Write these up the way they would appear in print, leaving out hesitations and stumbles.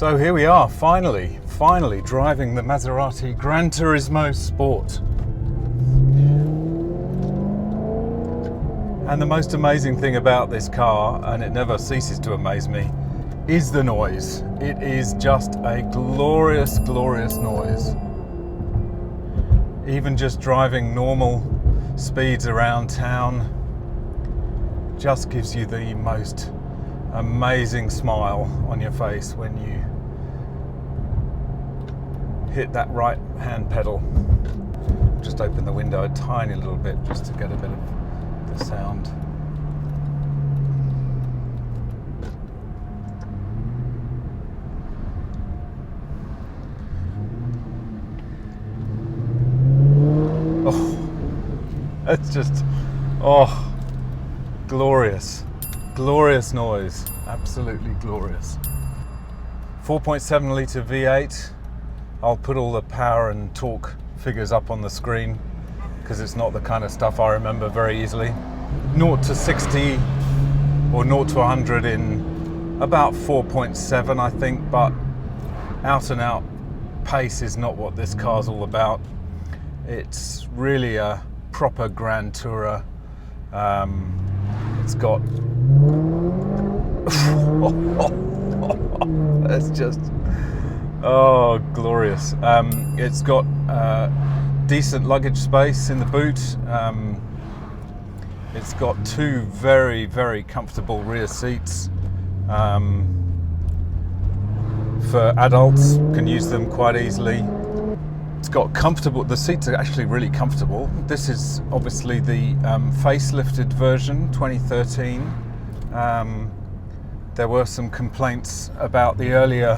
So here we are, finally driving the Maserati GranTurismo Sport. And the most amazing thing about this car, and it never ceases to amaze me, is the noise. It is just a glorious, glorious noise. Even just driving normal speeds around town just gives you the most amazing smile on your face when you hit that right hand pedal. Just open the window a tiny little bit just to get a bit of the sound. Oh, it's just, oh, glorious. Glorious noise, absolutely glorious. 4.7 litre V8. I'll put all the power and torque figures up on the screen because it's not the kind of stuff I remember very easily. 0 to 60 or 0 to 100 in about 4.7, I think, but out and out pace is not what this car's all about. It's really a proper Grand Tourer. It's got it's just, oh, glorious. It's got decent luggage space in the boot. It's got two very, very comfortable rear seats. For adults, can use them quite easily. It's got comfortable, the seats are actually really comfortable. This is obviously the facelifted version, 2013. There were some complaints about the earlier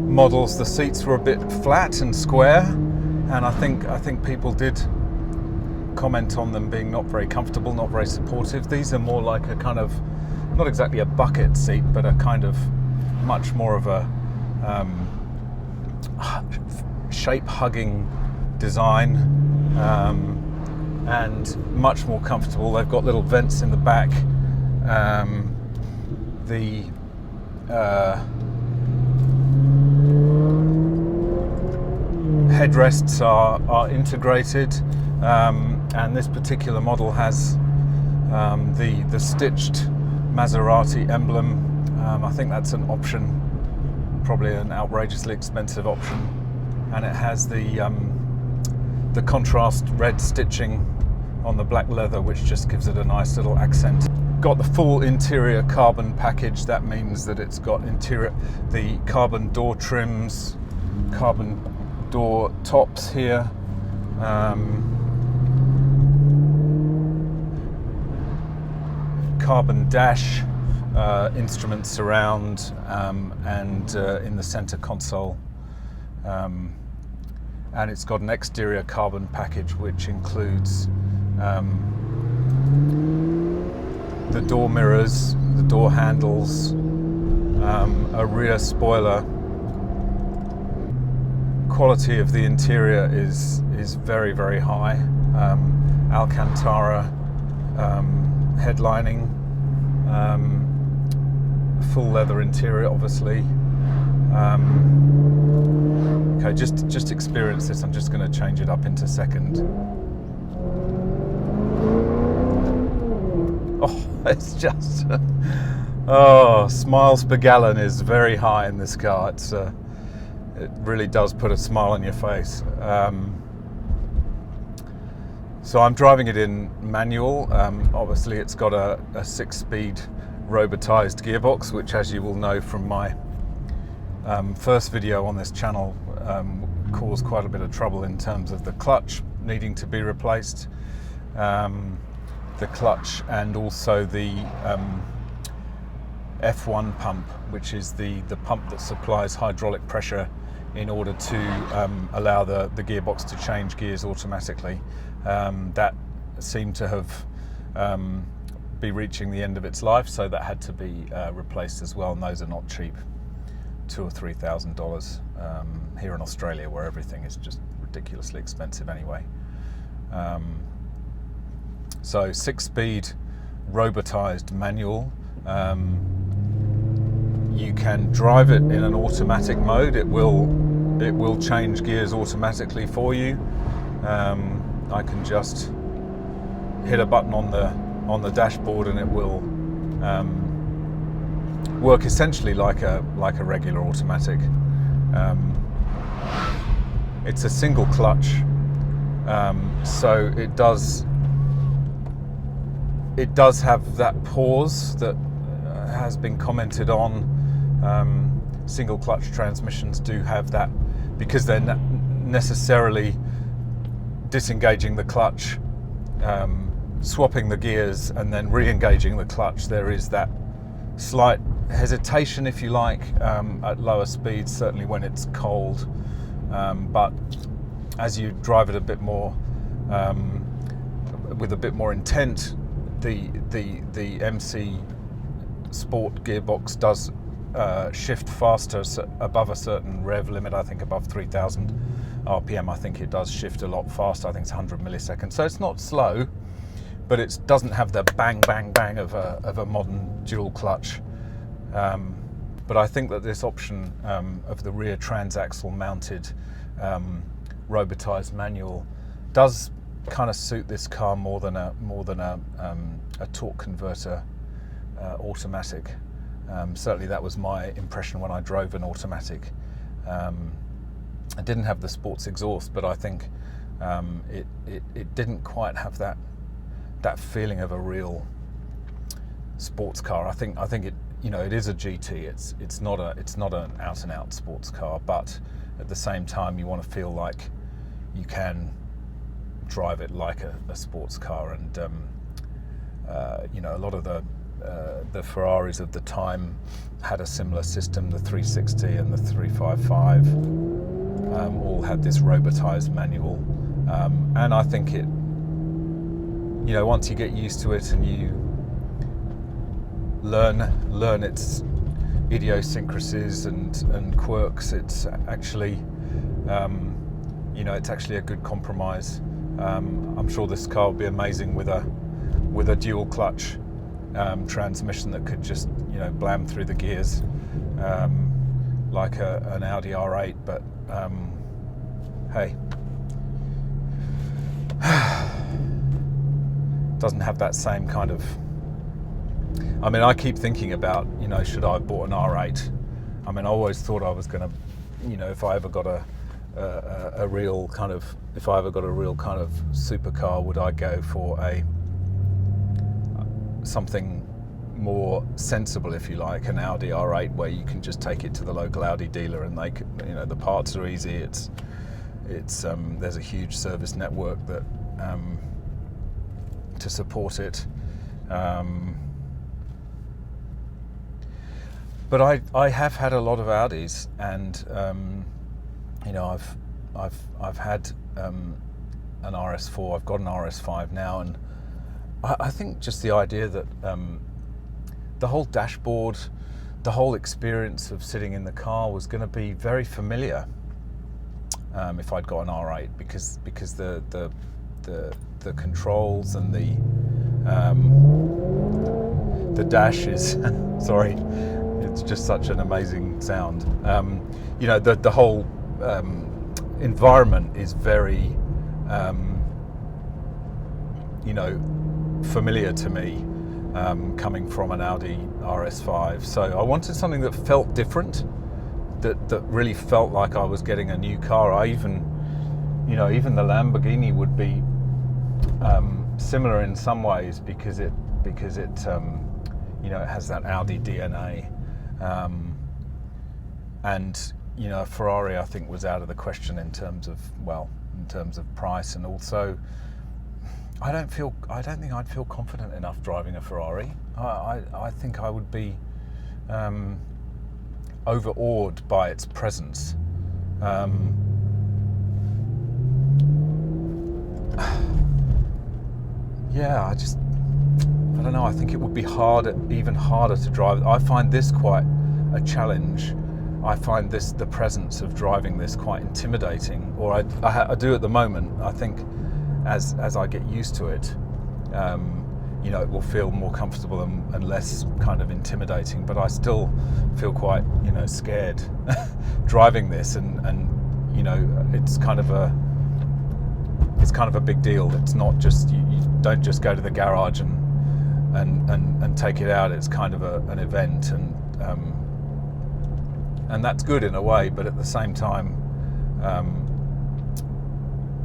models. The seats were a bit flat and square, and I think people did comment on them being not very comfortable, not very supportive. These are more like a kind of, not exactly a bucket seat, but a kind of much more of a shape-hugging design, and much more comfortable. They've got little vents in the back. The headrests are integrated, and this particular model has the stitched Maserati emblem. I think that's an option, probably an outrageously expensive option, and it has the contrast red stitching on the black leather, which just gives it a nice little accent. Got the full interior carbon package. That means that it's got the carbon door trims, carbon door tops here, carbon dash, instrument surround, and in the center console. And it's got an exterior carbon package which includes the door mirrors, the door handles, a rear spoiler. Quality of the interior is very, very high. Alcantara headlining, full leather interior, obviously. Okay, just experience this. I'm just going to change it up into second. Oh, it's just, oh, smiles per gallon is very high in this car. It really does put a smile on your face. So I'm driving it in manual. Obviously it's got a 6-speed robotized gearbox, which, as you will know from my first video on this channel, caused quite a bit of trouble in terms of the clutch needing to be replaced. The clutch and also the F1 pump, which is the pump that supplies hydraulic pressure in order to allow the gearbox to change gears automatically. That seemed to have be reaching the end of its life, so that had to be replaced as well, and those are not cheap. $2,000 or $3,000 here in Australia, where everything is just ridiculously expensive anyway. So 6-speed robotized manual. you can drive it in an automatic mode. It will change gears automatically for you. I can just hit a button on the dashboard and it will work essentially like a regular automatic. It's a single clutch, so it does have that pause that has been commented on. Single clutch transmissions do have that because they're necessarily disengaging the clutch, swapping the gears and then re-engaging the clutch. There is that slight hesitation, if you like, at lower speeds, certainly when it's cold, but as you drive it a bit more with a bit more intent, the MC Sport gearbox does shift faster above a certain rev limit. I think above 3,000 RPM, I think it does shift a lot faster. I think it's 100 milliseconds, so it's not slow, but it doesn't have the bang bang bang of a modern dual clutch. But I think that this option of the rear transaxle mounted robotized manual does kind of suit this car more than a torque converter automatic. Certainly that was my impression when I drove an automatic. I didn't have the sports exhaust, but I think it didn't quite have that feeling of a real sports car. I think it, you know, it is a GT. It's not an out and out sports car, but at the same time you want to feel like you can drive it like a sports car. And you know, a lot of the Ferraris of the time had a similar system. The 360 and the 355 all had this robotized manual, and I think it, you know, once you get used to it and you learn its idiosyncrasies and quirks, it's actually you know, it's actually a good compromise. I'm sure this car will be amazing with a dual clutch transmission that could just, you know, blam through the gears like an Audi R8, but hey, doesn't have that same kind of, I mean, I keep thinking about, you know, should I have bought an R8? I mean, I always thought I was going to, you know, if I ever got a real kind of supercar, would I go for something more sensible, if you like, an Audi R8, where you can just take it to the local Audi dealer and they could, you know, the parts are easy. It's there's a huge service network that to support it. But I have had a lot of Audis, and you know, I've had an RS4. I've got an RS5 now, and I think just the idea that the whole dashboard, the whole experience of sitting in the car was going to be very familiar if I'd got an R8, because the controls and the dash is sorry, it's just such an amazing sound. You know, the whole environment is very you know, familiar to me, coming from an Audi RS5. So I wanted something that felt different, that really felt like I was getting a new car. I even, you know, even the Lamborghini would be similar in some ways because it you know, it has that Audi DNA, and you know, a Ferrari I think was out of the question in terms of price, and also I don't think I'd feel confident enough driving a Ferrari. I think I would be overawed by its presence. Yeah, I don't know. I think it would be even harder to drive. I find this quite a challenge. I find the presence of driving this quite intimidating, or I do at the moment. I think as I get used to it, you know, it will feel more comfortable and less kind of intimidating. But I still feel quite, you know, scared driving this, and you know, it's kind of a big deal. It's not just you don't just go to the garage and take it out. It's kind of an event, and that's good in a way. But at the same time,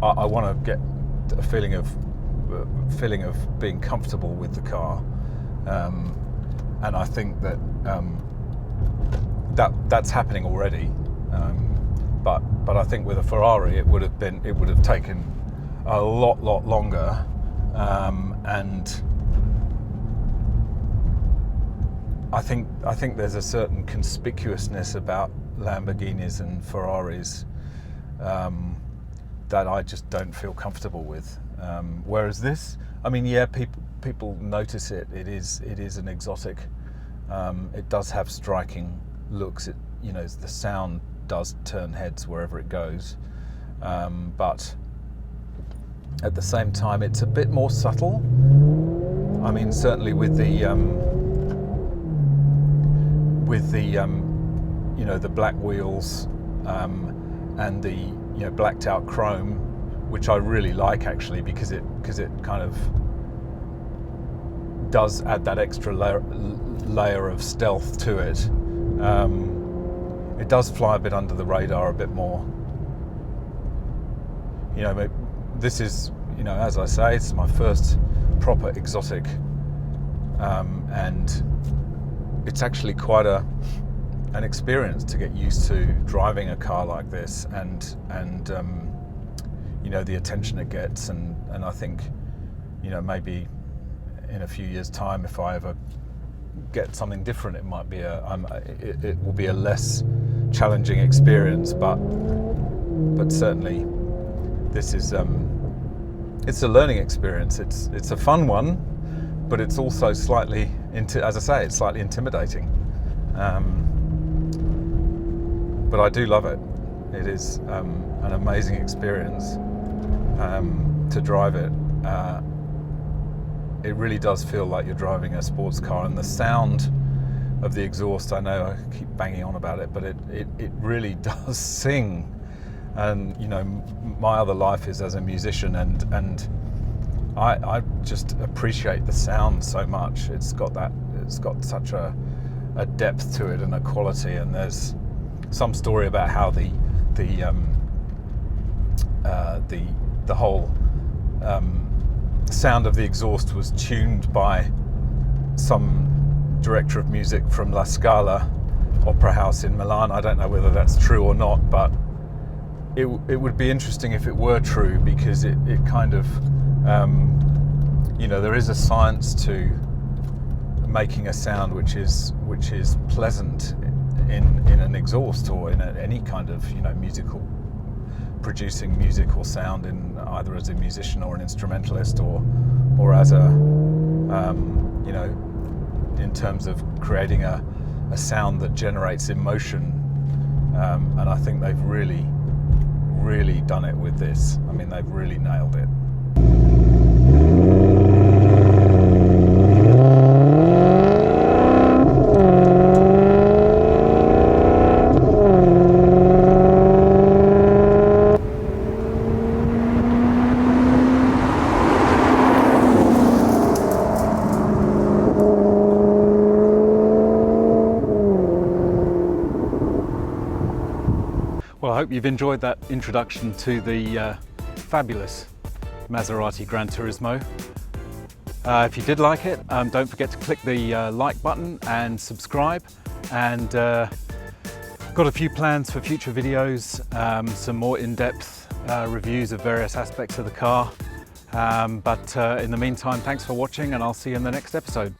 I want to get a feeling of being comfortable with the car, and I think that that's happening already. But I think with a Ferrari, it would have taken a lot longer, and I think there's a certain conspicuousness about Lamborghinis and Ferraris that I just don't feel comfortable with. Whereas this, I mean, yeah, people notice it. It is an exotic. It does have striking looks. You know, the sound does turn heads wherever it goes, but at the same time, it's a bit more subtle. I mean, certainly with the you know, the black wheels and the, you know, blacked out chrome, which I really like actually, because it kind of does add that extra layer of stealth to it. It does fly a bit under the radar a bit more. You know, this is, you know, as I say, it's my first proper exotic, and it's actually quite an experience to get used to driving a car like this, and you know, the attention it gets, and I think, you know, maybe in a few years' time, if I ever get something different, it might be it will be a less challenging experience, but certainly this is it's a learning experience. It's a fun one, but it's also slightly, as I say, it's slightly intimidating. But I do love it. It is an amazing experience to drive it. It really does feel like you're driving a sports car, and the sound of the exhaust, I know I keep banging on about it, but it really does sing. And you know, my other life is as a musician, and I just appreciate the sound so much. It's got such a depth to it and a quality, and there's some story about how the whole sound of the exhaust was tuned by some director of music from La Scala Opera House in Milan. I don't know whether that's true or not, but it would be interesting if it were true, because it kind of, you know, there is a science to making a sound which is pleasant in an exhaust, or in any kind of, you know, producing musical sound, in either as a musician or an instrumentalist, or as a you know, in terms of creating a sound that generates emotion, and I think they've really done it with this. I mean, they've really nailed it. Well, I hope you've enjoyed that introduction to the fabulous Maserati GranTurismo. If you did like it, don't forget to click the like button and subscribe. And got a few plans for future videos, some more in-depth reviews of various aspects of the car. But in the meantime, thanks for watching, and I'll see you in the next episode.